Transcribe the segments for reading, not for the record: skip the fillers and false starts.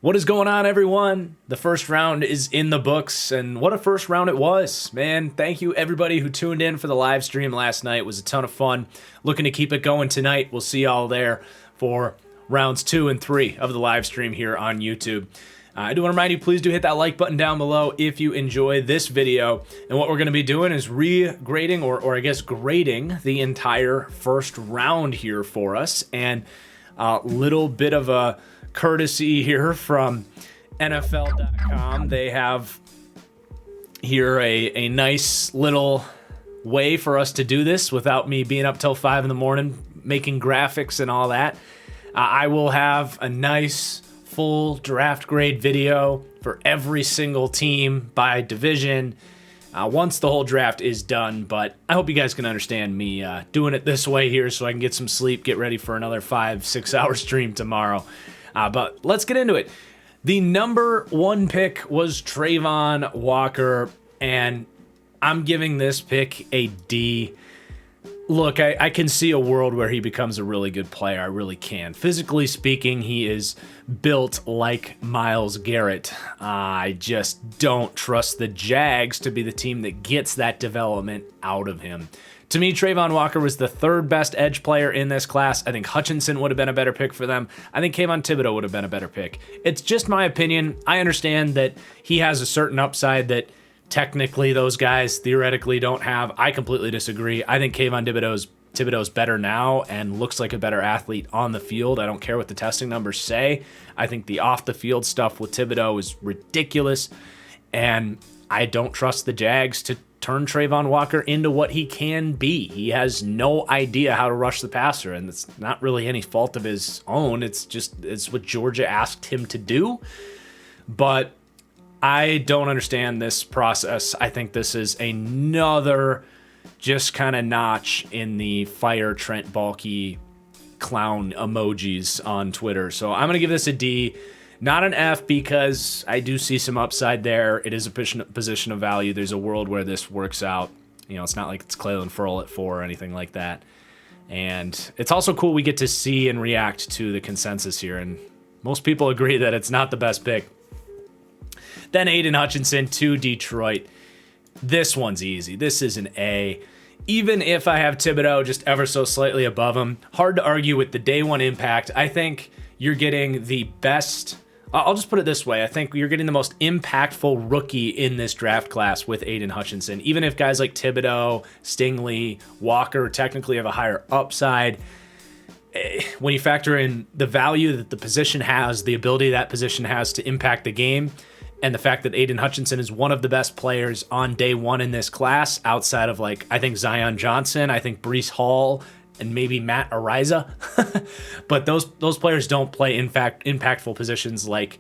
What is going on, everyone? The first round is in the books, and what a first round it was, man. Thank you, everybody who tuned in for the live stream last night. It was a ton of fun. Looking to keep it going tonight. We'll see y'all there for rounds 2 and 3 of the live stream here on YouTube. I do want to remind you, please do hit that like button down below if you enjoy this video. And what we're going to be doing is re-grading, or I guess grading, the entire first round here for us. And a little bit of a courtesy here from NFL.com. They have here a nice little way for us to do this without me being up till 5 in the morning making graphics and all that. I will have a nice full draft grade video for every single team by division once the whole draft is done, but I hope you guys can understand me doing it this way here so I can get some sleep, get ready for another 5-6 hour stream tomorrow. But let's get into it. The number 1 pick was Travon Walker, and I'm giving this pick a D. Look, I can see a world where he becomes a really good player. I really can. Physically speaking, he is built like Myles Garrett. I just don't trust the Jags to be the team that gets that development out of him. To me, Travon Walker was the 3rd best edge player in this class. I think Hutchinson would have been a better pick for them. I think Kayvon Thibodeaux would have been a better pick. It's just my opinion. I understand that he has a certain upside that technically those guys theoretically don't have. I completely disagree. I think Kayvon Thibodeaux's better now and looks like a better athlete on the field. I don't care what the testing numbers say. I think the off-the-field stuff with Thibodeaux is ridiculous, and I don't trust the Jags to turn Travon Walker into what he can be. He has no idea how to rush the passer, and it's not really any fault of his own. It's what Georgia asked him to do. But I don't understand this process. I think this is another just kind of notch in the fire Trent Baalke clown emojis on Twitter. So I'm going to give this a D. Not an F, because I do see some upside there. It is a position of value. There's a world where this works out. You know, it's not like it's Clelin Ferrell at 4 or anything like that. And it's also cool we get to see and react to the consensus here. And most people agree that it's not the best pick. Then Aiden Hutchinson to Detroit. This one's easy. This is an A. Even if I have Thibodeaux just ever so slightly above him, hard to argue with the day 1 impact. I think you're getting the best. I'll just put it this way. I think you're getting the most impactful rookie in this draft class with Aiden Hutchinson. Even if guys like Thibodeaux, Stingley, Walker technically have a higher upside, when you factor in the value that the position has, the ability that position has to impact the game, and the fact that Aiden Hutchinson is one of the best players on day 1 in this class, outside of, like, I think Zion Johnson, I think Breece Hall, and maybe Matt Ariza. But those players don't play impactful positions like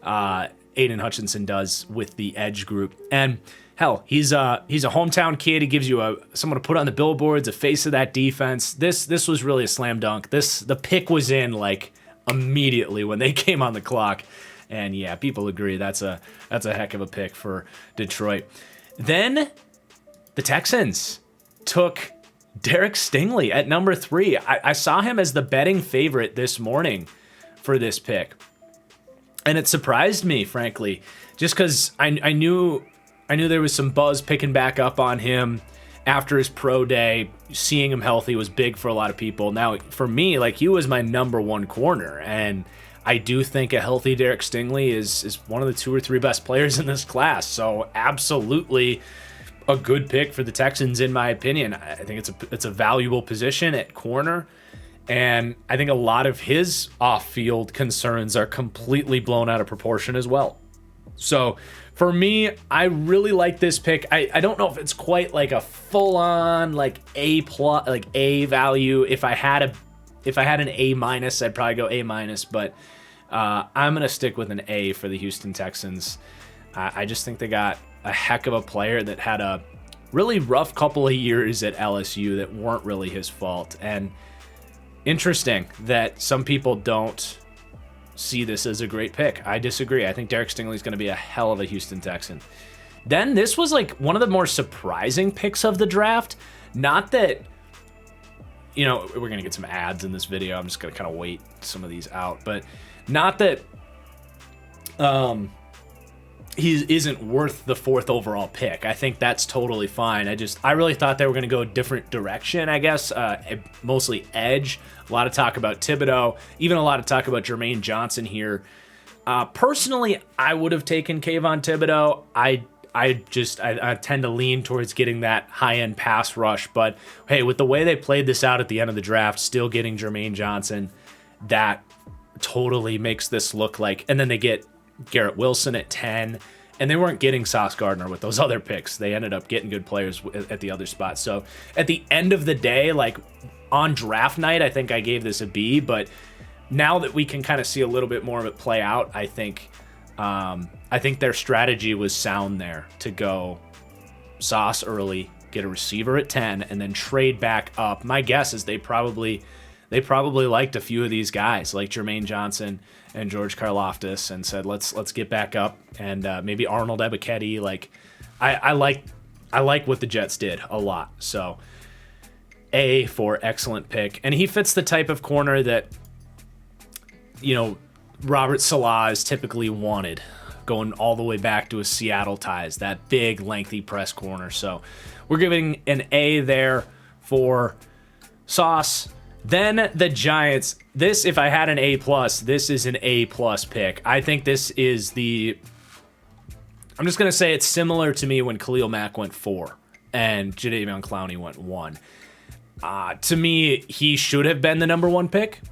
Aiden Hutchinson does with the edge group. And hell, he's a hometown kid. He gives you someone to put on the billboards, a face of that defense. This was really a slam dunk. The pick was in like immediately when they came on the clock. And yeah, people agree that's a heck of a pick for Detroit. Then the Texans took Derek Stingley at number 3. I saw him as the betting favorite this morning for this pick. And it surprised me, frankly, just because I knew there was some buzz picking back up on him after his pro day. Seeing him healthy was big for a lot of people. Now, for me, like, he was my number 1 corner. And I do think a healthy Derek Stingley is one of the 2 or 3 best players in this class. So absolutely a good pick for the Texans, in my opinion. I think it's a valuable position at corner, and I think a lot of his off-field concerns are completely blown out of proportion as well. So for me, I really like this pick. I don't know if it's quite like a full-on like A plus, like A value. If I had an A minus, I'd probably go A minus, but I'm gonna stick with an A for the Houston Texans. I just think they got a heck of a player that had a really rough couple of years at LSU that weren't really his fault. And interesting that some people don't see this as a great pick. I disagree. I think Derek Stingley is going to be a hell of a Houston Texan. Then this was like one of the more surprising picks of the draft. Not that, you know, we're going to get some ads in this video. I'm just going to kind of wait some of these out. But not that he isn't worth the 4th overall pick. I think that's totally fine. I really thought they were going to go a different direction, I guess, mostly edge. A lot of talk about Thibodeau, even a lot of talk about Jermaine Johnson here. Personally, I would have taken Kayvon Thibodeau. I tend to lean towards getting that high-end pass rush, but hey, with the way they played this out at the end of the draft, still getting Jermaine Johnson, that totally makes this look like, and then they get Garrett Wilson at 10, and they weren't getting Sauce Gardner with those other picks. They ended up getting good players at the other spots. So at the end of the day, like on draft night, I think I gave this a B, but now that we can kind of see a little bit more of it play out, I think their strategy was sound there to go Sauce early, get a receiver at 10, and then trade back up. My guess is they probably liked a few of these guys, like Jermaine Johnson and George Karlaftis, and said, let's get back up, and maybe Arnold Ebiketie. Like, I like what the Jets did a lot. So A for excellent pick, and he fits the type of corner that, you know, Robert Salah is typically wanted, going all the way back to his Seattle ties, that big, lengthy press corner. So we're giving an A there for Sauce. Then the Giants. This, if I had an A+, this is an A+ pick. I think this is I'm just going to say it's similar to me when Khalil Mack went 4 and Jadeveon Clowney went 1. To me, he should have been the number 1 pick.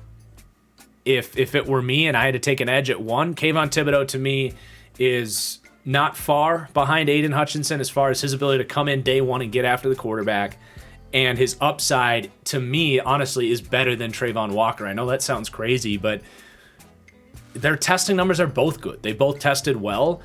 If it were me and I had to take an edge at 1, Kayvon Thibodeau to me is not far behind Aiden Hutchinson as far as his ability to come in day 1 and get after the quarterback. And his upside, to me, honestly, is better than Trayvon Walker. I know that sounds crazy, but their testing numbers are both good. They both tested well.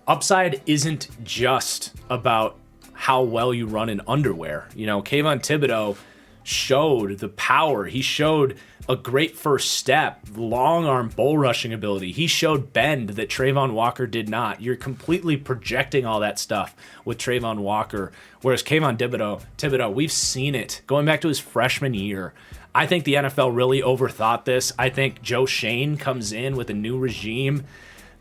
Upside isn't just about how well you run in underwear. You know, Kayvon Thibodeau showed the power. He showed a great first step, long arm bull rushing ability. He showed bend that Trayvon Walker did not. You're completely projecting all that stuff with Trayvon Walker, whereas Kayvon Thibodeau, we've seen it going back to his freshman year. I think the NFL really overthought this. I think Joe Shane comes in with a new regime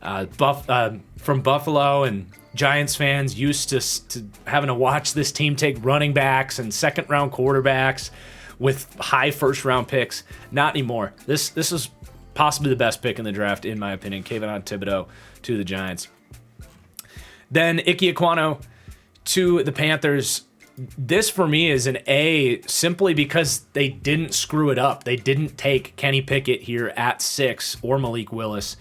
from Buffalo, and Giants fans used to having to watch this team take running backs and second-round quarterbacks with high first-round picks. Not anymore. This is possibly the best pick in the draft, in my opinion. Kayvon Thibodeau to the Giants. Then Ike Ekwonu to the Panthers. This, for me, is an A simply because they didn't screw it up. They didn't take Kenny Pickett here at 6 or Malik Willis.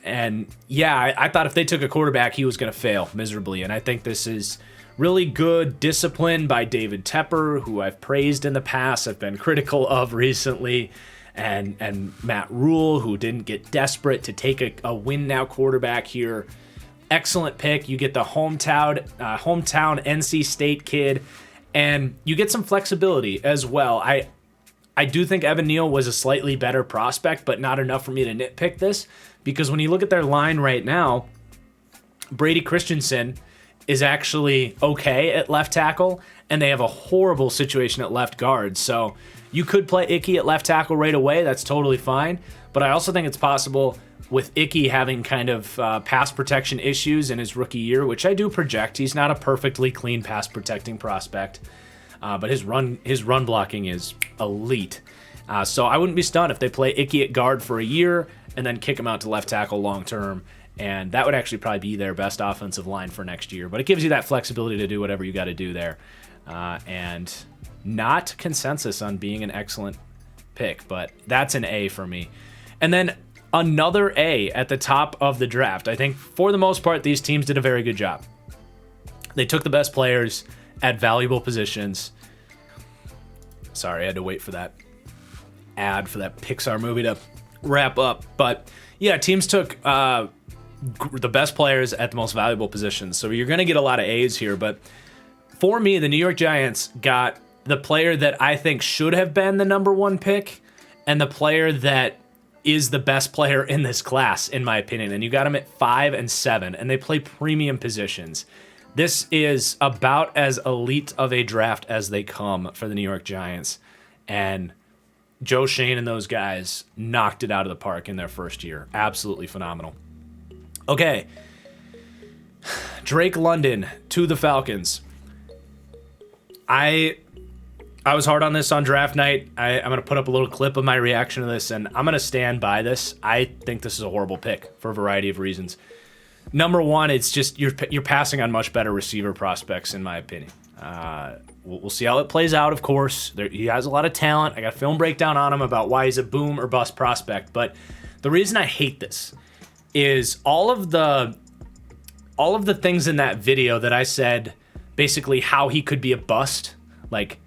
And yeah, I thought if they took a quarterback, he was going to fail miserably. And I think this is really good discipline by David Tepper, who I've praised in the past, I've been critical of recently, and Matt Rule, who didn't get desperate to take a win-now quarterback here. Excellent pick. You get the hometown NC State kid, and you get some flexibility as well. I do think Evan Neal was a slightly better prospect, but not enough for me to nitpick this, because when you look at their line right now, Brady Christensen is actually okay at left tackle, and they have a horrible situation at left guard. So you could play Icky at left tackle right away. That's totally fine. But I also think it's possible, with Icky having kind of pass protection issues in his rookie year, which I do project. He's not a perfectly clean pass protecting prospect, but his run blocking is elite. So I wouldn't be stunned if they play Icky at guard for a year and then kick him out to left tackle long term. And that would actually probably be their best offensive line for next year. But it gives you that flexibility to do whatever you got to do there. And not consensus on being an excellent pick, but that's an A for me. And then another A at the top of the draft. I think for the most part, these teams did a very good job. They took the best players at valuable positions. Sorry, I had to wait for that ad for that Pixar movie to wrap up. But yeah, teams took the best players at the most valuable positions. So you're going to get a lot of A's here. But for me, the New York Giants got the player that I think should have been the number 1 pick and the player that is the best player in this class, in my opinion. And you got them at 5 and 7, and they play premium positions. This is about as elite of a draft as they come for the New York Giants. And Joe Shane and those guys knocked it out of the park in their first year. Absolutely phenomenal. Okay. Drake London to the Falcons. I was hard on this on draft night. I'm going to put up a little clip of my reaction to this, and I'm going to stand by this. I think this is a horrible pick for a variety of reasons. Number one, it's just you're passing on much better receiver prospects, in my opinion. We'll see how it plays out, of course. He has a lot of talent. I got a film breakdown on him about why he's a boom or bust prospect. But the reason I hate this is all of the things in that video that I said, basically how he could be a bust. Like,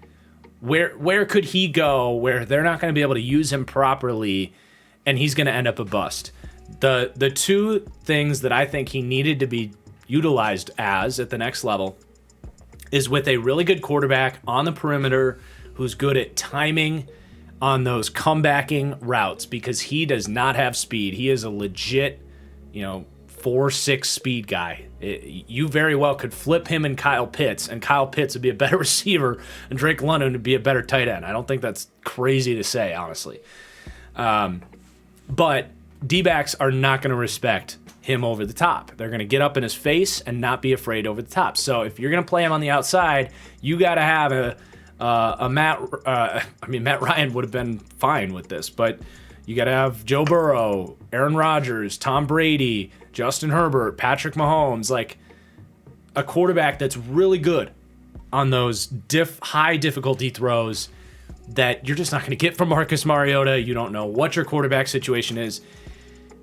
where could he go where they're not going to be able to use him properly and he's going to end up a bust? The two things that I think he needed to be utilized as at the next level is with a really good quarterback on the perimeter who's good at timing on those comebacking routes, because he does not have speed. He is a legit, 4.6 speed guy. You very well could flip him and Kyle Pitts would be a better receiver, and Drake London would be a better tight end. I don't think that's crazy to say, honestly. But D-backs are not going to respect him over the top. They're going to get up in his face and not be afraid over the top. So if you're going to play him on the outside, you got to have Matt Ryan would have been fine with this, but you got to have Joe Burrow, Aaron Rodgers, Tom Brady, Justin Herbert, Patrick Mahomes, like a quarterback that's really good on those high difficulty throws that you're just not going to get from Marcus Mariota. You don't know what your quarterback situation is.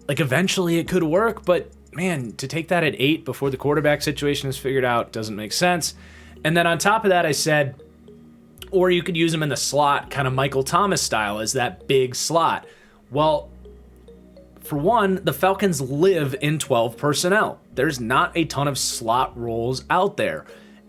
Like, eventually it could work, but man, to take that at 8 before the quarterback situation is figured out doesn't make sense. And then on top of that, I said, or you could use him in the slot, kind of Michael Thomas style, as that big slot. Well, for one, the Falcons live in 12 personnel. There's not a ton of slot roles out there.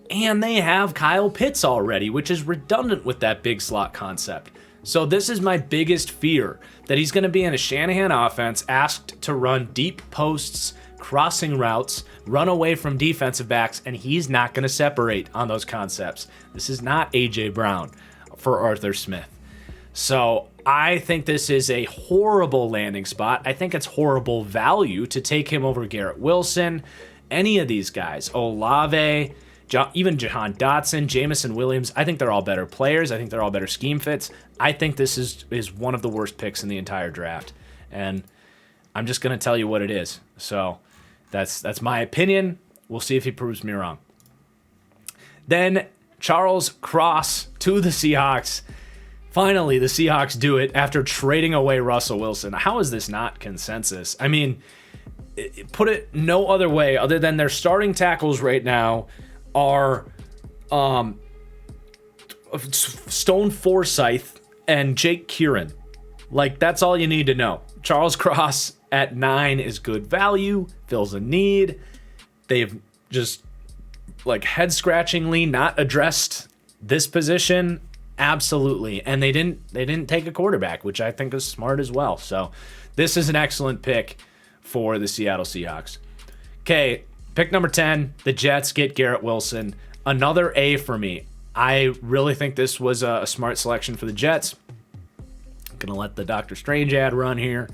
And they have Kyle Pitts already, which is redundant with that big slot concept. So this is my biggest fear, that he's going to be in a Shanahan offense asked to run deep posts, crossing routes, run away from defensive backs, and he's not going to separate on those concepts. This is not A.J. Brown for Arthur Smith. So I think this is a horrible landing spot. I think it's horrible value to take him over Garrett Wilson, any of these guys, Olave, even Jahan Dotson, Jamison Williams. I think they're all better players. I think they're all better scheme fits. I think this is one of the worst picks in the entire draft. And I'm just going to tell you what it is. So that's my opinion. We'll see if he proves me wrong. Then Charles Cross to the Seahawks. Finally, the Seahawks do it after trading away Russell Wilson. How is this not consensus? I mean, put it no other way other than their starting tackles right now are Stone Forsythe and Jake Kieran. Like, that's all you need to know. Charles Cross at 9 is good value, fills a need. They've just, like, head-scratchingly not addressed this position. Absolutely. And they didn't take a quarterback, which I think is smart as well. So this is an excellent pick for the Seattle Seahawks. Okay, pick number 10, the Jets get Garrett Wilson. Another A for me. I really think this was a smart selection for the Jets. I'm going to let the Doctor Strange ad run here.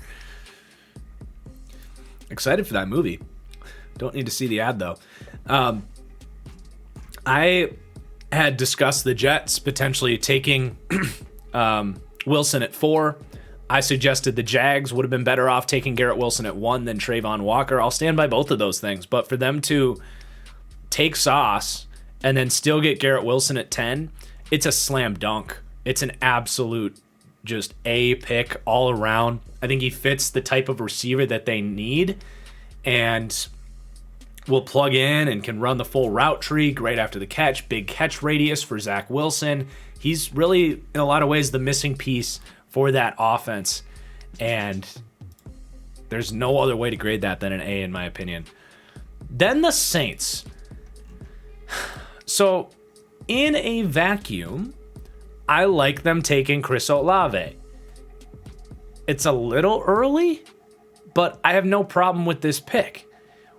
Excited for that movie. Don't need to see the ad, though. I had discussed the Jets potentially taking Wilson at 4. I suggested the Jags would have been better off taking Garrett Wilson at 1 than Trayvon Walker. I'll stand by both of those things. But for them to take Sauce and then still get Garrett Wilson at 10, it's a slam dunk. It's an absolute just A pick all around. I think he fits the type of receiver that they need and will plug in and can run the full route tree, great after the catch, big catch radius for Zach Wilson. He's really, in a lot of ways, the missing piece for that offense, and there's no other way to grade that than an A, in my opinion. Then the Saints. So, in a vacuum, I like them taking Chris Olave. It's a little early, but I have no problem with this pick.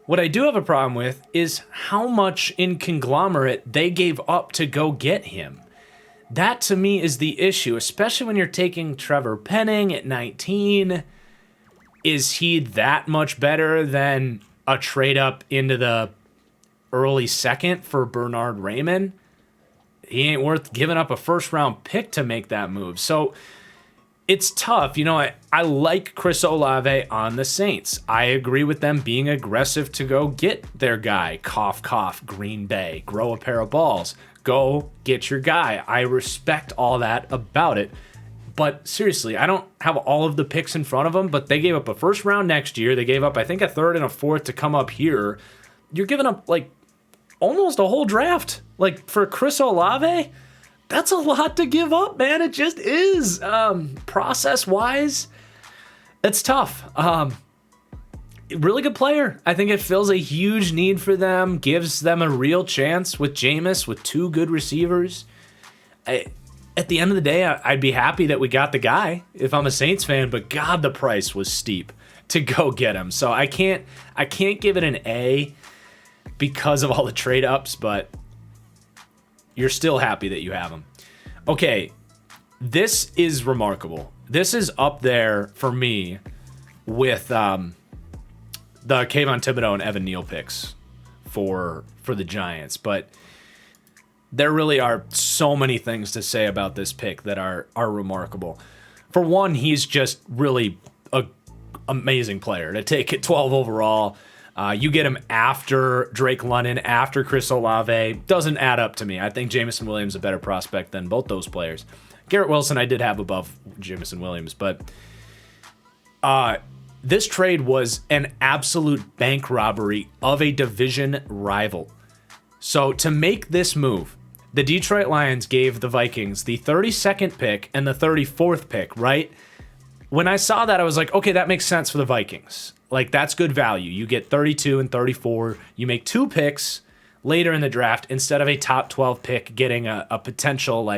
What I do have a problem with is how much in conglomerate they gave up to go get him. That, to me, is the issue, especially when you're taking Trevor Penning at 19. Is he that much better than a trade up into the early second for Bernard Raymond. He ain't worth giving up a first-round pick to make that move. So it's tough. I like Chris Olave on the Saints. I agree with them being aggressive to go get their guy. Cough, cough, Green Bay. Grow a pair of balls. Go get your guy. I respect all that about it. But seriously, I don't have all of the picks in front of them, but they gave up a first round next year. They gave up, I think, a third and a fourth to come up here. You're giving up, almost a whole draft. For Chris Olave, that's a lot to give up, man. It just is. Process-wise, it's tough. Really good player. I think it fills a huge need for them, gives them a real chance with Jameis, with two good receivers. At the end of the day, I'd be happy that we got the guy if I'm a Saints fan, but God, the price was steep to go get him. So I can't give it an A because of all the trade ups, but you're still happy that you have him. Okay, this is remarkable. This is up there for me with the Kayvon Thibodeau and Evan Neal picks for the Giants, but there really are so many things to say about this pick that are remarkable. For one, he's just really an amazing player to take it 12 overall. You get him after Drake London, after Chris Olave. Doesn't add up to me. I think Jameson Williams is a better prospect than both those players. Garrett Wilson I did have above Jameson Williams, but this trade was an absolute bank robbery of a division rival. So to make this move, the Detroit Lions gave the Vikings the 32nd pick and the 34th pick, right? When I saw that, I was like, okay, that makes sense for the Vikings. That's good value. You get 32 and 34. You make two picks later in the draft instead of a top 12 pick getting a potential,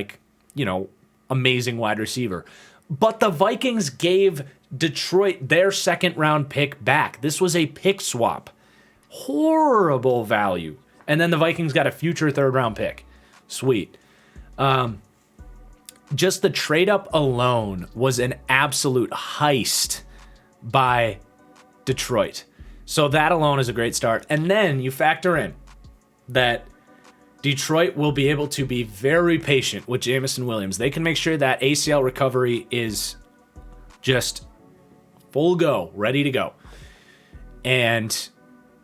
amazing wide receiver. But the Vikings gave Detroit their second round pick back. This was a pick swap. Horrible value. And then the Vikings got a future third round pick. Sweet. Just the trade up alone was an absolute heist by Detroit. So that alone is a great start. And then you factor in that Detroit will be able to be very patient with Jameson Williams. They can make sure that ACL recovery is just full go, ready to go. And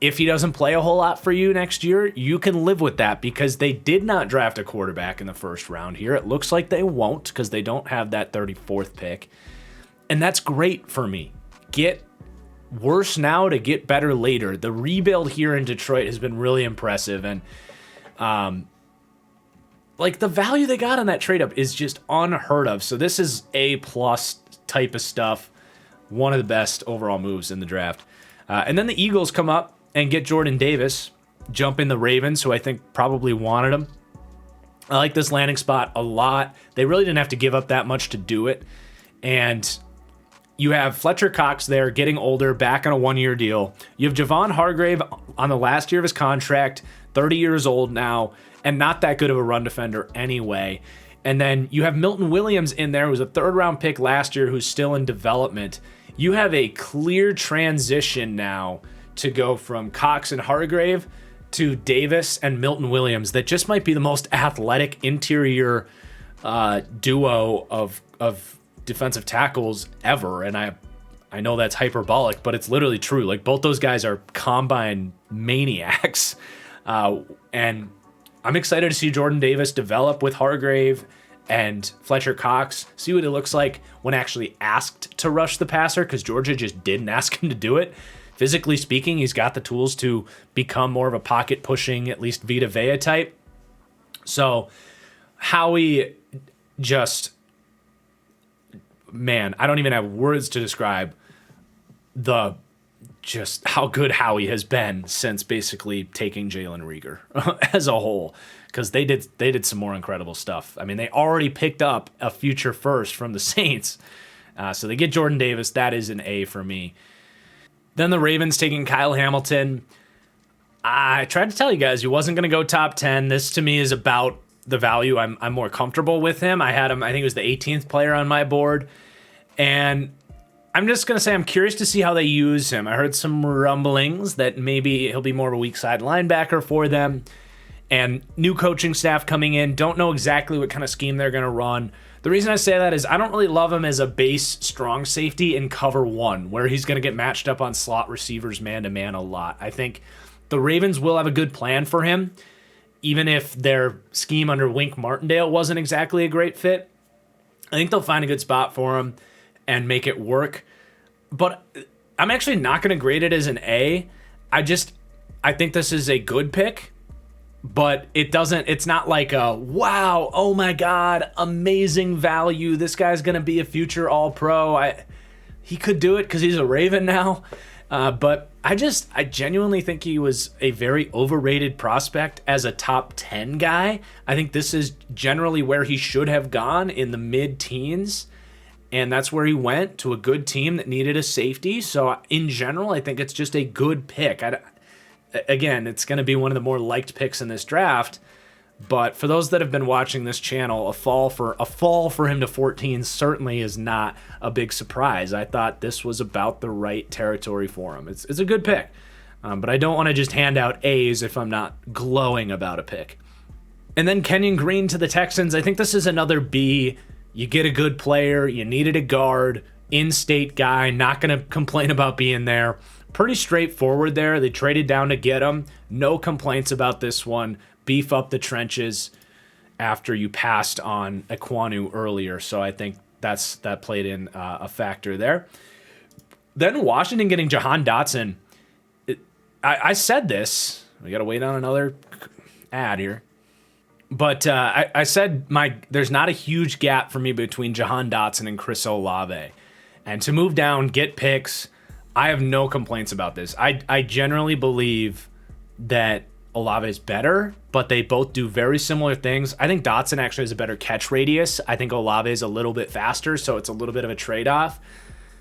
if he doesn't play a whole lot for you next year, you can live with that because they did not draft a quarterback in the first round here. It looks like they won't because they don't have that 34th pick. And that's great for me. Get worse now to get better later. The rebuild here in Detroit has been really impressive. And the value they got on that trade up is just unheard of. So this is A+ type of stuff. One of the best overall moves in the draft. And then the Eagles come up and get Jordan Davis, jump in the Ravens, who I think probably wanted him. I like this landing spot a lot. They really didn't have to give up that much to do it. And you have Fletcher Cox there getting older, back on a one-year deal. You have Javon Hargrave on the last year of his contract, 30 years old now, and not that good of a run defender anyway. And then you have Milton Williams in there, who was a third-round pick last year, who's still in development. You have a clear transition now to go from Cox and Hargrave to Davis and Milton Williams that just might be the most athletic interior duo of defensive tackles ever. And I know that's hyperbolic, but it's literally true. Both those guys are combine maniacs. And I'm excited to see Jordan Davis develop with Hargrave and Fletcher Cox, see what it looks like when actually asked to rush the passer, because Georgia just didn't ask him to do it. Physically speaking, he's got the tools to become more of a pocket-pushing, at least Vita Vea type. So Howie just, man, I don't even have words to describe just how good Howie has been since basically taking Jalen Reagor as a whole, because they did some more incredible stuff. I mean, they already picked up a future first from the Saints, so they get Jordan Davis. That is an A for me. Then the Ravens taking Kyle Hamilton. I tried to tell you guys he wasn't going to go top 10. This to me is about the value. I'm more comfortable with him. I had him, I think it was the 18th player on my board. And I'm just going to say I'm curious to see how they use him. I heard some rumblings that maybe he'll be more of a weak side linebacker for them. And new coaching staff coming in, don't know exactly what kind of scheme they're going to run. The reason I say that is I don't really love him as a base strong safety in cover one, where he's going to get matched up on slot receivers man-to-man a lot. I think the Ravens will have a good plan for him, even if their scheme under Wink Martindale wasn't exactly a great fit. I think they'll find a good spot for him and make it work. But I'm actually not going to grade it as an A. I think this is a good pick. But it's not like a, wow, oh my God, amazing value. This guy's going to be a future All-Pro. He could do it because he's a Raven now. But I genuinely think he was a very overrated prospect as a top 10 guy. I think this is generally where he should have gone, in the mid-teens. And that's where he went, to a good team that needed a safety. So in general, I think it's just a good pick. Again, it's going to be one of the more liked picks in this draft, but for those that have been watching this channel, a fall for him to 14 certainly is not a big surprise. I thought this was about the right territory for him. It's a good pick, but I don't want to just hand out A's if I'm not glowing about a pick. And then Kenyon Green to the Texans. I think this is another B. You get a good player, you needed a guard, in-state guy, not going to complain about being there. Pretty straightforward there. They traded down to get him. No complaints about this one. Beef up the trenches after you passed on Ekwonu earlier. So I think that played in a factor there. Then Washington getting Jahan Dotson. I said this. We got to wait on another ad here. But I said there's not a huge gap for me between Jahan Dotson and Chris Olave. And to move down, get picks, I have no complaints about this. I generally believe that Olave is better, but they both do very similar things. I think Dotson actually has a better catch radius. I think Olave is a little bit faster, so it's a little bit of a trade-off.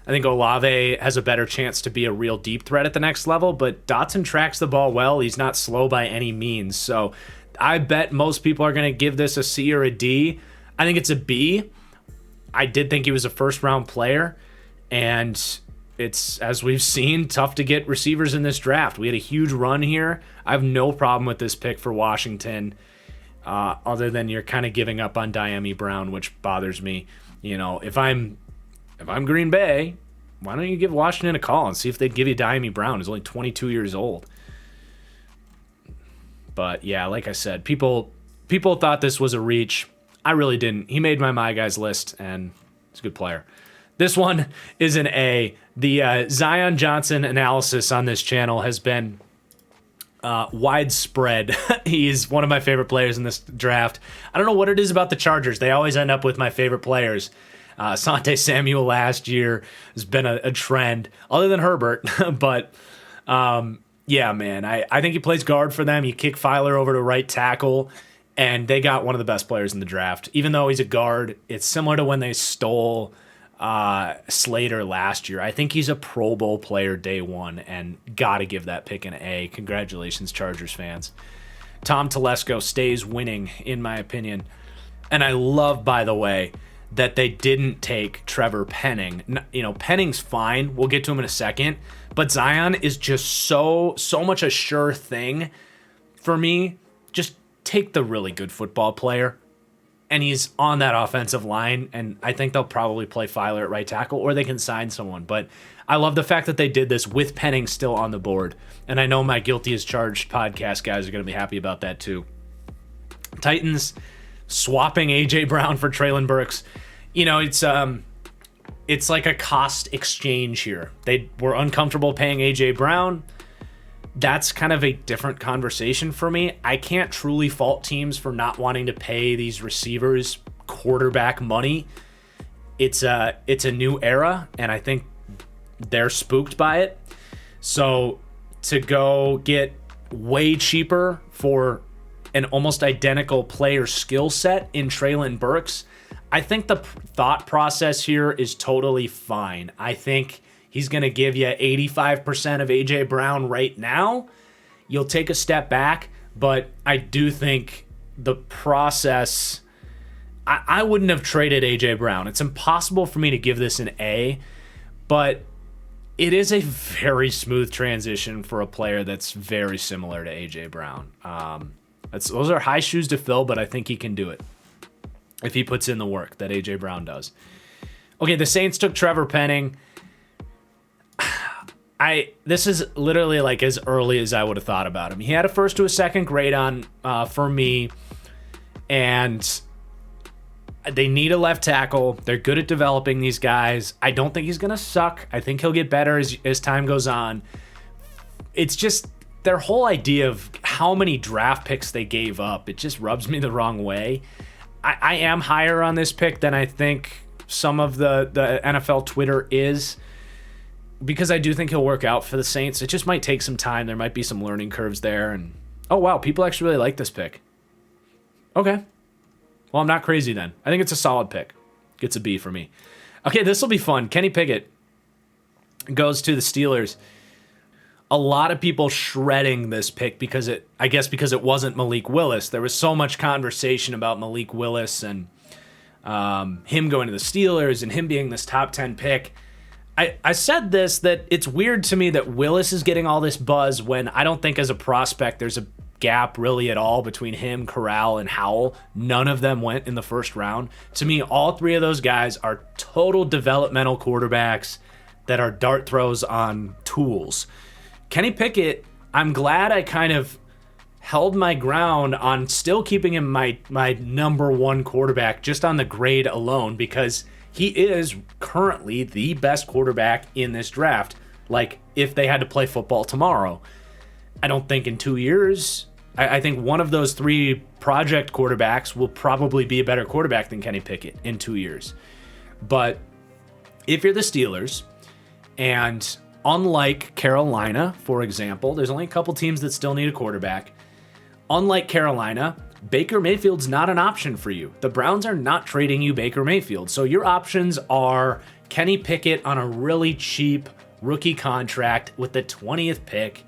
I think Olave has a better chance to be a real deep threat at the next level, but Dotson tracks the ball well. He's not slow by any means. So I bet most people are going to give this a C or a D. I think it's a B. I did think he was a first-round player, and it's, as we've seen, tough to get receivers in this draft. We had a huge run here. I have no problem with this pick for Washington, other than you're kind of giving up on Dyami Brown, which bothers me. You know, if I'm Green Bay, why don't you give Washington a call and see if they'd give you Dyami Brown? He's only 22 years old. But yeah, like I said, people thought this was a reach. I really didn't. He made my guys list, and he's a good player. This one is an A. The Zion Johnson analysis on this channel has been widespread. He's one of my favorite players in this draft. I don't know what it is about the Chargers. They always end up with my favorite players. Asante Samuel last year has been a trend, other than Herbert. But yeah, man, I think he plays guard for them. You kick Filer over to right tackle, and they got one of the best players in the draft. Even though he's a guard, it's similar to when they stole Slater last year. I think he's a Pro Bowl player day one, and gotta give that pick an A. Congratulations, Chargers fans. Tom Telesco stays winning, in my opinion. And I love, by the way, that they didn't take Trevor Penning. You know, Penning's fine. We'll get to him in a second. But Zion is just so much a sure thing for me. Just take the really good football player. And he's on that offensive line, and I think they'll probably play Filer at right tackle, or they can sign someone. But I love the fact that they did this with Penning still on the board. And I know my Guilty as Charged podcast guys are going to be happy about that too. Titans swapping A.J. Brown for Treylon Burks. You know, it's like a cost exchange here. They were uncomfortable paying A.J. Brown. That's kind of a different conversation for me. I can't truly fault teams for not wanting to pay these receivers quarterback money. It's a new era, and I think they're spooked by it. So to go get way cheaper for an almost identical player skill set in Treylon Burks, I think the thought process here is totally fine. I think he's going to give you 85% of A.J. Brown right now. You'll take a step back, but I do think the process, I wouldn't have traded A.J. Brown. It's impossible for me to give this an A, But it is a very smooth transition for a player that's very similar to A.J. Brown. Those are high shoes to fill, but I think he can do it if he puts in the work that A.J. Brown does. Okay, the Saints took Trevor Penning. This is literally like as early as I would have thought about him. He had a first to a second grade on for me, and they need a left tackle. They're good at developing these guys. I don't think he's going to suck. I think he'll get better as time goes on. It's just their whole idea of how many draft picks they gave up. It just rubs me the wrong way. I am higher on this pick than I think some of the NFL Twitter is, because I do think he'll work out for the Saints. It just might take some time. There might be some learning curves there. And oh, wow, people actually really like this pick. Okay. Well, I'm not crazy then. I think it's a solid pick. Gets a B for me. Okay, this will be fun. Kenny Pickett goes to the Steelers. A lot of people shredding this pick because it wasn't Malik Willis. There was so much conversation about Malik Willis and him going to the Steelers and him being this top 10 pick. I said this, that it's weird to me that Willis is getting all this buzz when I don't think as a prospect there's a gap really at all between him, Corral, and Howell. None of them went in the first round. To me, all three of those guys are total developmental quarterbacks that are dart throws on tools. Kenny Pickett, I'm glad I kind of held my ground on still keeping him my number one quarterback just on the grade alone, because he is currently the best quarterback in this draft. Like, if they had to play football tomorrow, I don't think in 2 years, I think one of those three project quarterbacks will probably be a better quarterback than Kenny Pickett in 2 years. But if you're the Steelers, and unlike Carolina, for example, there's only a couple teams that still need a quarterback. Unlike Carolina, Baker Mayfield's not an option for you. The Browns are not trading you Baker Mayfield. So your options are Kenny Pickett on a really cheap rookie contract with the 20th pick,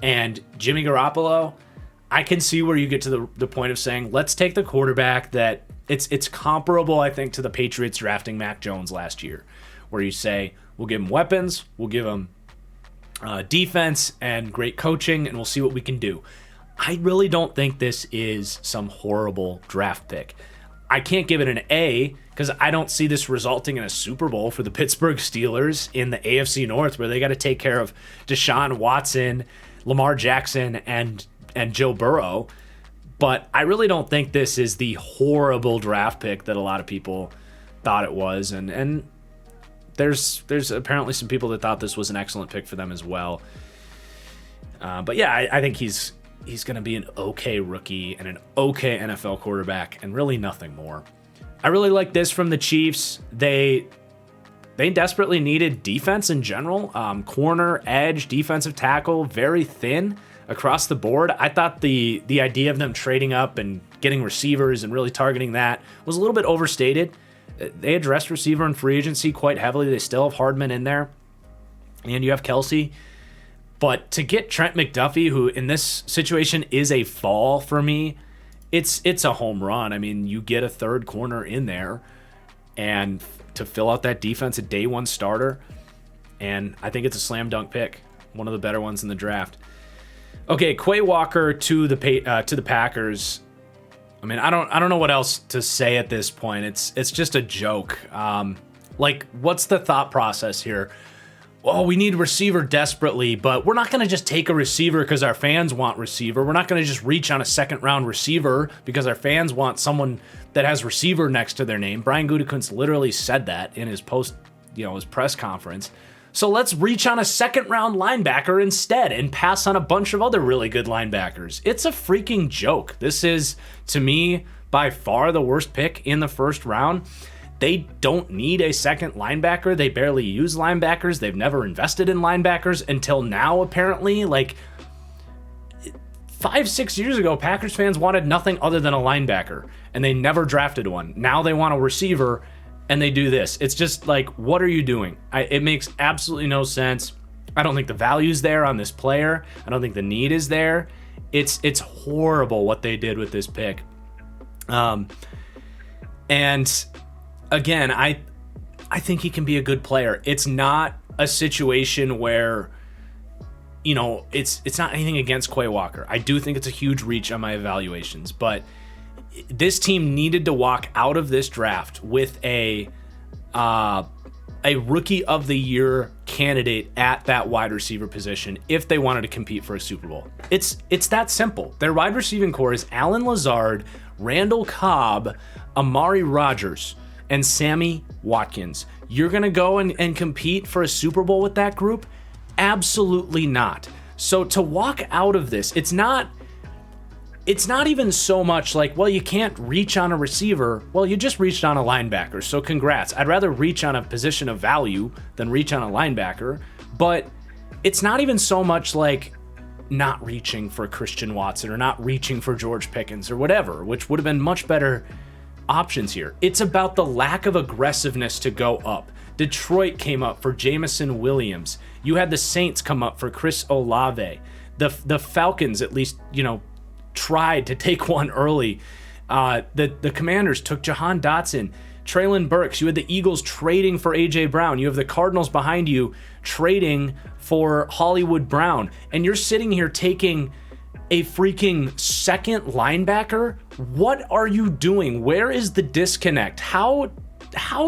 and Jimmy Garoppolo. I can see where you get to the point of saying, let's take the quarterback that it's comparable, I think, to the Patriots drafting Mac Jones last year, where you say, we'll give him weapons, we'll give him defense and great coaching, and we'll see what we can do. I really don't think this is some horrible draft pick. I can't give it an A because I don't see this resulting in a Super Bowl for the Pittsburgh Steelers in the AFC North, where they got to take care of Deshaun Watson, Lamar Jackson, and Joe Burrow. But I really don't think this is the horrible draft pick that a lot of people thought it was. And there's apparently some people that thought this was an excellent pick for them as well. But yeah, I think he's going to be an okay rookie and an okay NFL quarterback and really nothing more. I really like this from the Chiefs. They desperately needed defense in general. Corner, edge, defensive tackle, very thin across the board. I thought the idea of them trading up and getting receivers and really targeting that was a little bit overstated. They addressed receiver and free agency quite heavily. They still have Hardman in there, and you have Kelsey. But to get Trent McDuffie, who in this situation is a fall for me, it's a home run. I mean, you get a third corner in there, and to fill out that defense, a day one starter, and I think it's a slam dunk pick, one of the better ones in the draft. Okay, Quay Walker to the Packers. I mean, I don't know what else to say at this point. It's just a joke. Like, what's the thought process here? Well, we need receiver desperately, but we're not going to just take a receiver because our fans want receiver. We're not going to just reach on a second-round receiver because our fans want someone that has receiver next to their name. Brian Gutekunst literally said that in his his press conference. So let's reach on a second-round linebacker instead and pass on a bunch of other really good linebackers. It's a freaking joke. This is, to me, by far the worst pick in the first round. They don't need a second linebacker. They barely use linebackers. They've never invested in linebackers until now, apparently. Like, 5-6 years ago, Packers fans wanted nothing other than a linebacker, and they never drafted one. Now they want a receiver, and they do this. It's just like, what are you doing? It makes absolutely no sense. I don't think the value's there on this player. I don't think the need is there. It's horrible what they did with this pick. And again, I think he can be a good player. It's not a situation where, it's not anything against Quay Walker. I do think it's a huge reach on my evaluations, but this team needed to walk out of this draft with a rookie of the year candidate at that wide receiver position if they wanted to compete for a Super Bowl. It's that simple. Their wide receiving core is Allen Lazard, Randall Cobb, Amari Rodgers, and Sammy Watkins. You're going to go and compete for a Super Bowl with that group? Absolutely not. So to walk out of this, it's not even so much like, well, you can't reach on a receiver. Well, you just reached on a linebacker, so congrats. I'd rather reach on a position of value than reach on a linebacker, but it's not even so much like not reaching for Christian Watson or not reaching for George Pickens or whatever, which would have been much better options here. It's about the lack of aggressiveness to go up. Detroit came up for Jameson Williams. You had the Saints come up for Chris Olave. The Falcons, at least, tried to take one early. The Commanders took Jahan Dotson, Treylon Burks. You had the Eagles trading for A.J. Brown. You have the Cardinals behind you trading for Hollywood Brown. And you're sitting here taking a freaking second linebacker? What are you doing? Where is the disconnect? How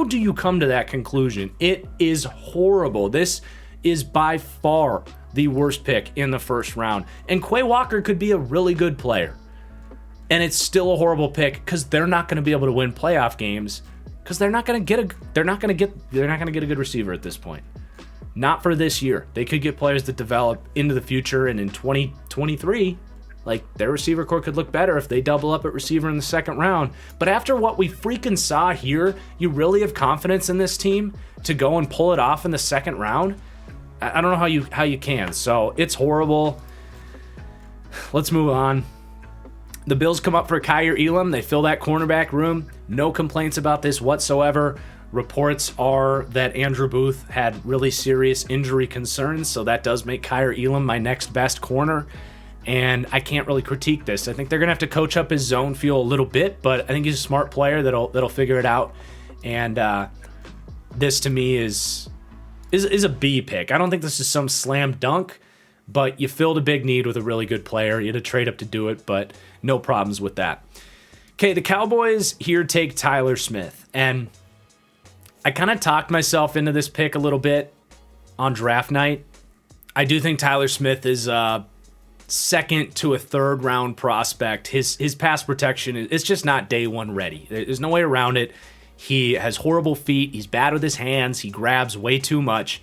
do you come to that conclusion? It is horrible. This is by far the worst pick in the first round. And Quay Walker could be a really good player. And it's still a horrible pick because they're not going to be able to win playoff games because they're not going to get a good receiver at this point. Not for this year. They could get players that develop into the future, and in 2023, their receiver core could look better if they double up at receiver in the second round. But after what we freaking saw here, you really have confidence in this team to go and pull it off in the second round? I don't know how you can. So it's horrible. Let's move on. The Bills come up for Kyer Elam. They fill that cornerback room. No complaints about this whatsoever. Reports are that Andrew Booth had really serious injury concerns, so that does make Kyer Elam my next best corner. And I can't really critique this. I think they're gonna have to coach up his zone feel a little bit, but I think he's a smart player that'll figure it out. And this to me is a B pick. I don't think this is some slam dunk, but you filled a big need with a really good player. You had to trade up to do it, but no problems with that. Okay, the Cowboys here take Tyler Smith, and I kind of talked myself into this pick a little bit on draft night. I do think Tyler Smith is second to a third round prospect. His pass protection it's just not day one ready. There's no way around it. He has horrible feet. He's bad with his hands. He grabs way too much.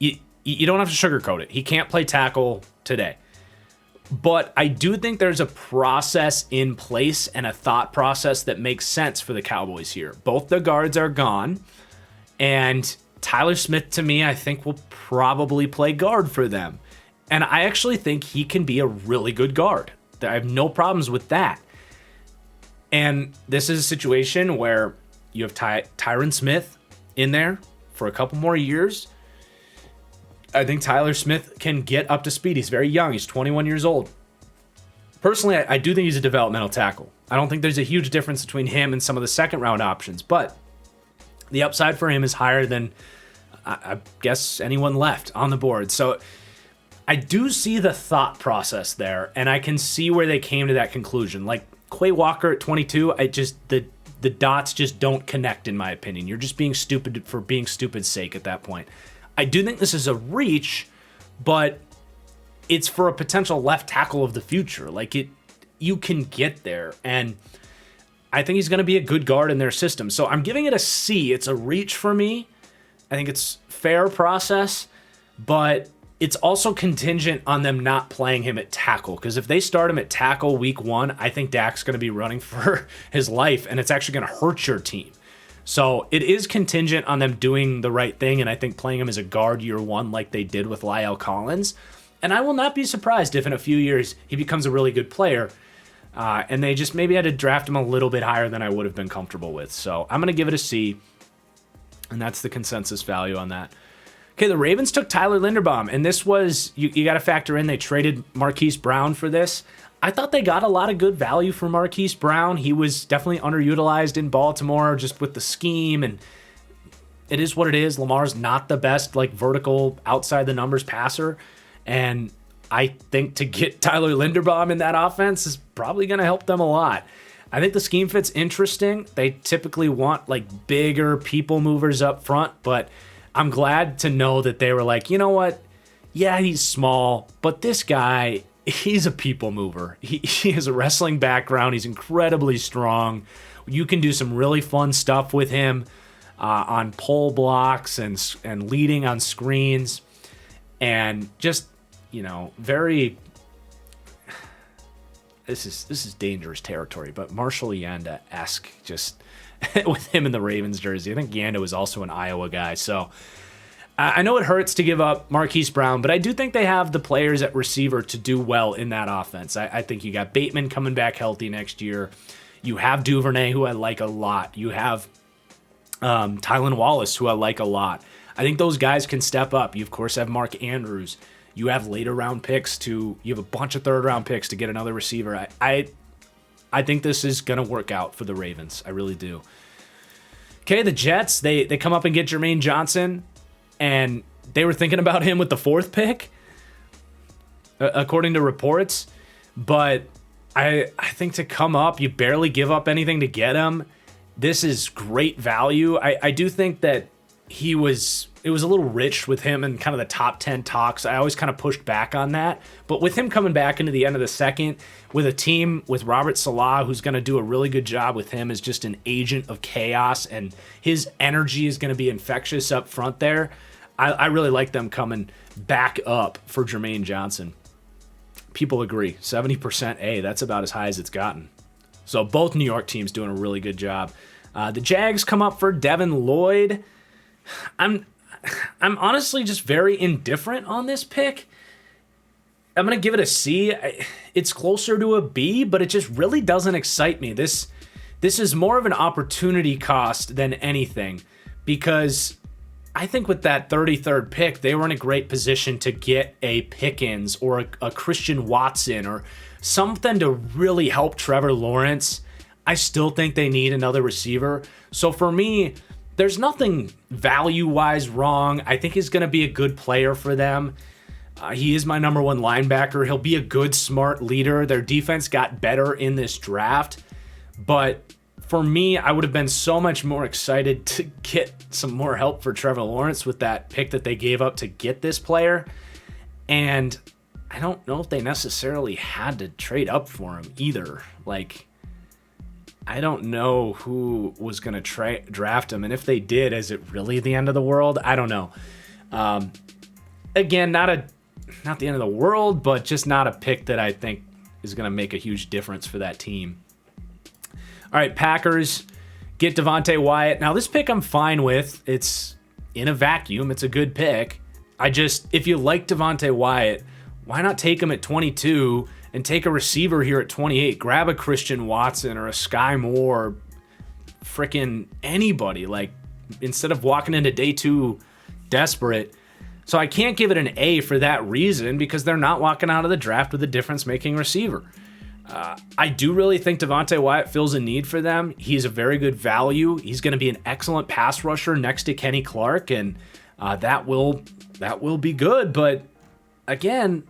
You don't have to sugarcoat it. He can't play tackle today. But I do think there's a process in place and a thought process that makes sense for the Cowboys here. Both the guards are gone, and Tyler Smith, to me, I think will probably play guard for them. And I actually think he can be a really good guard. I have no problems with that. And this is a situation where you have Tyron Smith in there for a couple more years. I think Tyler Smith can get up to speed. He's very young. He's 21 years old. Personally, I do think he's a developmental tackle. I don't think there's a huge difference between him and some of the second round options, but the upside for him is higher than, I guess, anyone left on the board. So I do see the thought process there, and I can see where they came to that conclusion. Like Quay Walker at 22, the dots just don't connect, in my opinion. You're just being stupid for being stupid's sake at that point. I do think this is a reach, but it's for a potential left tackle of the future. You can get there, and I think he's going to be a good guard in their system. So I'm giving it a C. It's a reach for me. I think it's fair process, but it's also contingent on them not playing him at tackle, because if they start him at tackle week 1, I think Dak's going to be running for his life, and it's actually going to hurt your team. So it is contingent on them doing the right thing, and I think playing him as a guard year 1 like they did with La'el Collins. And I will not be surprised if in a few years he becomes a really good player, and they just maybe had to draft him a little bit higher than I would have been comfortable with. So I'm going to give it a C, and that's the consensus value on that. Okay, the Ravens took Tyler Linderbaum, and this was, you got to factor in, they traded Marquise Brown for this. I thought they got a lot of good value for Marquise Brown. He was definitely underutilized in Baltimore just with the scheme, and it is what it is. Lamar's not the best like vertical outside the numbers passer, and I think to get Tyler Linderbaum in that offense is probably going to help them a lot. I think the scheme fit's interesting. They typically want like bigger people movers up front, but I'm glad to know that they were like, you know what? Yeah, he's small, but this guy, he's a people mover. He has a wrestling background. He's incredibly strong. You can do some really fun stuff with him on pull blocks and leading on screens, and just, you know, very. This is dangerous territory, but Marshall Yanda-esque, just with him in the Ravens jersey. I think Yanda was also an Iowa guy, so I know it hurts to give up Marquise Brown, but I do think they have the players at receiver to do well in that offense. I think you got Bateman coming back healthy next year. You have Duvernay, who I like a lot. You have Tylan Wallace, who I like a lot. I think those guys can step up. You, of course, have Mark Andrews. You have later round picks you have a bunch of third round picks to get another receiver. I think this is going to work out for the Ravens. I really do. Okay, the Jets, they come up and get Jermaine Johnson, and they were thinking about him with the 4th pick, according to reports. But I think to come up, you barely give up anything to get him. This is great value. I do think that it was a little rich with him in kind of the top 10 talks. I always kind of pushed back on that. But with him coming back into the end of the second, with a team with Robert Salah, who's going to do a really good job with him as just an agent of chaos, and his energy is going to be infectious up front there, I really like them coming back up for Jermaine Johnson. People agree. 70% A, that's about as high as it's gotten. So both New York teams doing a really good job. The Jags come up for Devin Lloyd. I'm honestly just very indifferent on this pick. I'm going to give it a C. It's closer to a B, but it just really doesn't excite me. This is more of an opportunity cost than anything, because I think with that 33rd pick, they were in a great position to get a Pickens or a Christian Watson or something to really help Trevor Lawrence. I still think they need another receiver. So for me, there's nothing value-wise wrong. I think he's going to be a good player for them. He is my number 1 linebacker. He'll be a good, smart leader. Their defense got better in this draft. But for me, I would have been so much more excited to get some more help for Trevor Lawrence with that pick that they gave up to get this player. And I don't know if they necessarily had to trade up for him either. Like, I don't know who was going to draft him, and if they did, is it really the end of the world? I don't know. Again, not the end of the world, but just not a pick that I think is going to make a huge difference for that team. All right, Packers get Devontae Wyatt. Now, this pick I'm fine with. It's in a vacuum. It's a good pick. If you like Devontae Wyatt, why not take him at 22 and take a receiver here at 28? Grab a Christian Watson or a Sky Moore, freaking anybody. Like, instead of walking into day 2 desperate. So I can't give it an A for that reason, because they're not walking out of the draft with a difference-making receiver. I do really think Devontae Wyatt fills a need for them. He's a very good value. He's going to be an excellent pass rusher next to Kenny Clark, and that will be good. But again,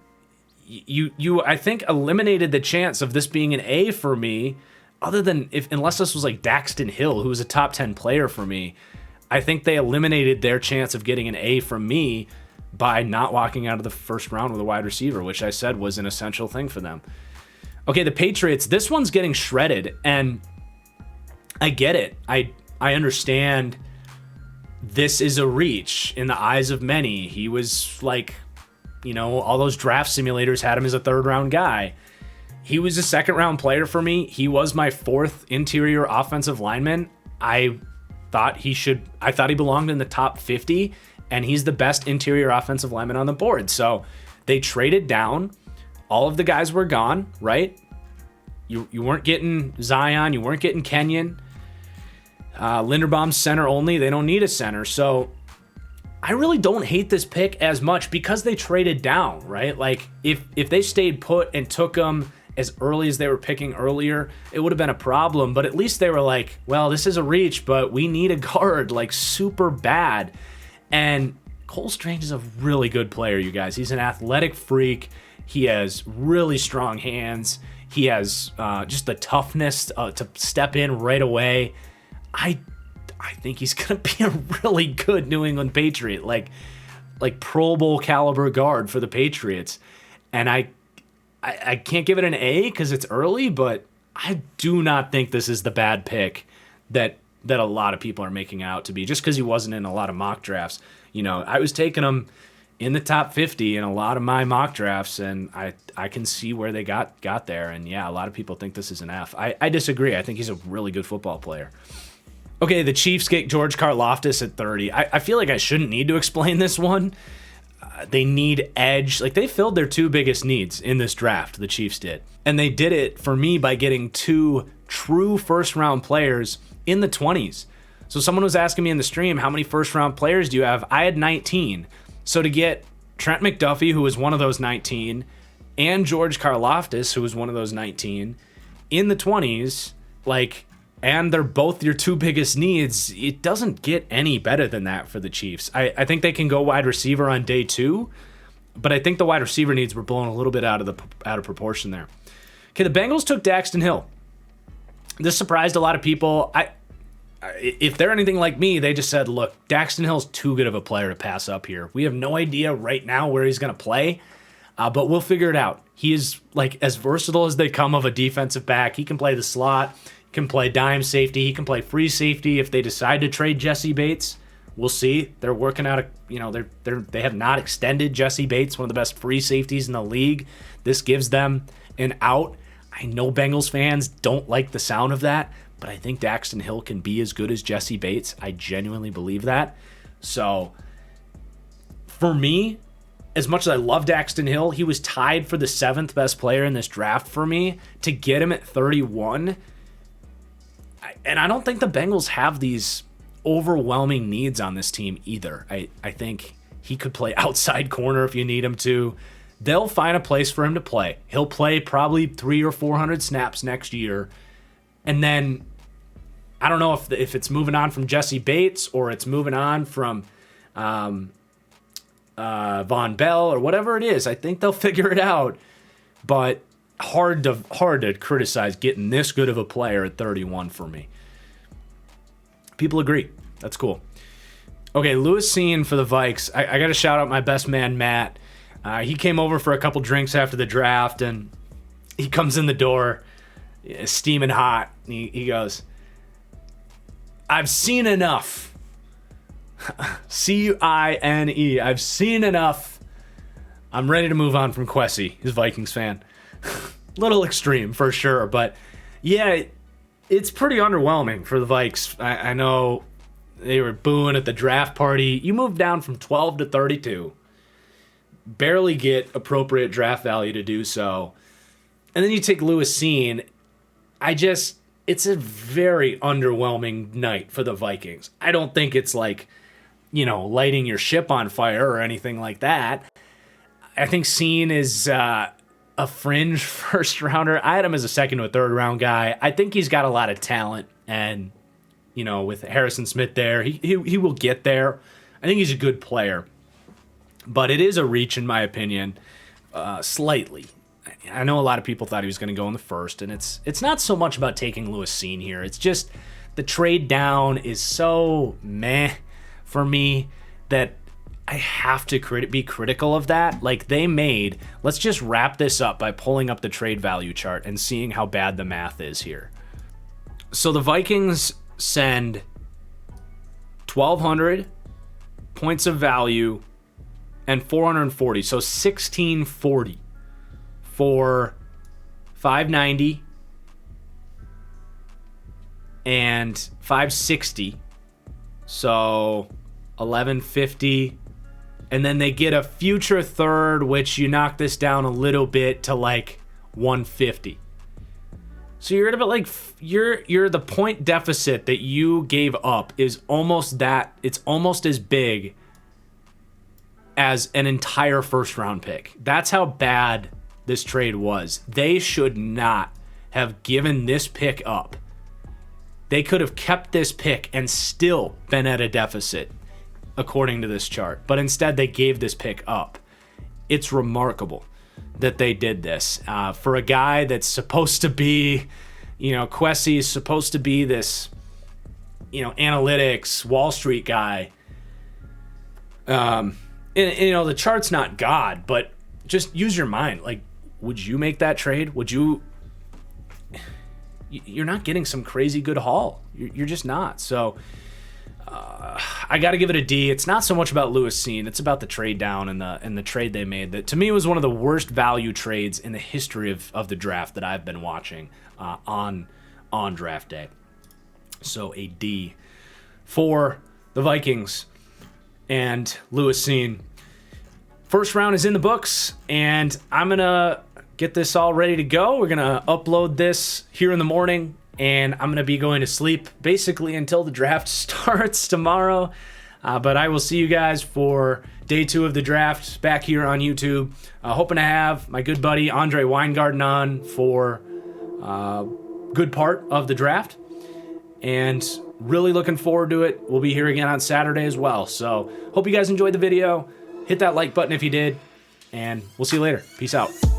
you I think eliminated the chance of this being an A for me, unless this was like Daxton Hill, who was a top 10 player for me. I think they eliminated their chance of getting an A from me by not walking out of the first round with a wide receiver, which I said was an essential thing for them. Okay, the Patriots, this one's getting shredded, and I get it. I understand this is a reach in the eyes of many. He was like, all those draft simulators had him as a 3rd round guy. He was a 2nd round player for me. He was my 4th interior offensive lineman. I thought he belonged in the top 50, and he's the best interior offensive lineman on the board. So they traded down. All of the guys were gone, right? You weren't getting Zion. You weren't getting Kenyon. Linderbaum's center only. They don't need a center. So I really don't hate this pick as much because they traded down, right? Like, if they stayed put and took him as early as they were picking earlier, it would have been a problem. But at least they were like, well, this is a reach, but we need a guard like super bad. And Cole Strange is a really good player, you guys. He's an athletic freak. He has really strong hands. He has just the toughness to step in right away. I think he's going to be a really good New England Patriot, like Pro Bowl caliber guard for the Patriots. And I can't give it an A because it's early, but I do not think this is the bad pick that a lot of people are making out to be, just because he wasn't in a lot of mock drafts. You know, I was taking him in the top 50 in a lot of my mock drafts, and I can see where they got there. And yeah, a lot of people think this is an F. I disagree. I think he's a really good football player. Okay, the Chiefs get George Karlaftis at 30. I feel like I shouldn't need to explain this one. They need edge. Like, they filled their two biggest needs in this draft, the Chiefs did. And they did it, for me, by getting two true first-round players in the 20s. So someone was asking me in the stream, how many first-round players do you have? I had 19. So to get Trent McDuffie, who was one of those 19, and George Karlaftis, who was one of those 19, in the 20s, like, and they're both your two biggest needs, it doesn't get any better than that for the Chiefs. I think they can go wide receiver on day 2, but I think the wide receiver needs were blown a little bit out of proportion there. Okay, the Bengals took Daxton Hill. This surprised a lot of people. If they're anything like me, they just said, look, Daxton Hill's too good of a player to pass up here. We have no idea right now where he's going to play, but we'll figure it out. He is like as versatile as they come of a defensive back. He can play the slot, can play dime safety, he can play free safety. If they decide to trade Jesse Bates, we'll see. They're working out they have not extended Jesse Bates, one of the best free safeties in the league. This gives them an out. I know Bengals fans don't like the sound of that, but I think Daxton Hill can be as good as Jesse Bates. I genuinely believe that. So for me, as much as I love Daxton Hill, he was tied for the 7th best player in this draft for me. To get him at 31, and I don't think the Bengals have these overwhelming needs on this team either. I think he could play outside corner if you need him to. They'll find a place for him to play. He'll play probably 300 or 400 snaps next year. And then I don't know if it's moving on from Jesse Bates or it's moving on from Von Bell or whatever it is. I think they'll figure it out. But hard to criticize getting this good of a player at 31 for me. People agree. That's cool. Okay, Lewis Cine for the Vikes. I got to shout out my best man, Matt. He came over for a couple drinks after the draft, and he comes in the door, steaming hot. He goes, I've seen enough. C-I-N-E. I've seen enough. I'm ready to move on from Kwesi. He's a Vikings fan. Little extreme for sure, but yeah, it's pretty underwhelming for the Vikes. I know they were booing at the draft party. You moved down from 12 to 32. Barely get appropriate draft value to do so. And then you take Lewis Cine. It's a very underwhelming night for the Vikings. I don't think it's like, lighting your ship on fire or anything like that. I think Cine is a fringe first rounder. I had him as a second or third round guy. I think he's got a lot of talent, and with Harrison Smith there, he will get there. I think he's a good player, but it is a reach in my opinion, slightly. I know a lot of people thought he was going to go in the first, and it's not so much about taking Lewis Cine here. It's just the trade down is so meh for me that I have to be critical of that. Like let's just wrap this up by pulling up the trade value chart and seeing how bad the math is here. So the Vikings send 1,200 points of value and 440, so 1,640 for 590 and 560, so 1,150. And then they get a future third, which you knock this down a little bit to like 150. So you're at about like you're the point deficit that you gave up is almost that. It's almost as big as an entire first round pick. That's how bad this trade was. They should not have given this pick up. They could have kept this pick and still been at a deficit, according to this chart. But instead, they gave this pick up. It's remarkable that they did this. For a guy that's supposed to be, Quessy is supposed to be this, analytics, Wall Street guy. And the chart's not God, but just use your mind. Like, would you make that trade? Would you? You're not getting some crazy good haul. You're just not. So I got to give it a D. It's not so much about Lewis Cine. It's about the trade down and the trade they made. That to me was one of the worst value trades in the history of the draft that I've been watching on draft day. So a D for the Vikings and Lewis Cine. First round is in the books, and I'm going to get this all ready to go. We're going to upload this here in the morning, and I'm going to be going to sleep basically until the draft starts tomorrow. But I will see you guys for day 2 of the draft back here on YouTube. Hoping to have my good buddy Andre Weingarten on for a good part of the draft. And really looking forward to it. We'll be here again on Saturday as well. So hope you guys enjoyed the video. Hit that like button if you did. And we'll see you later. Peace out.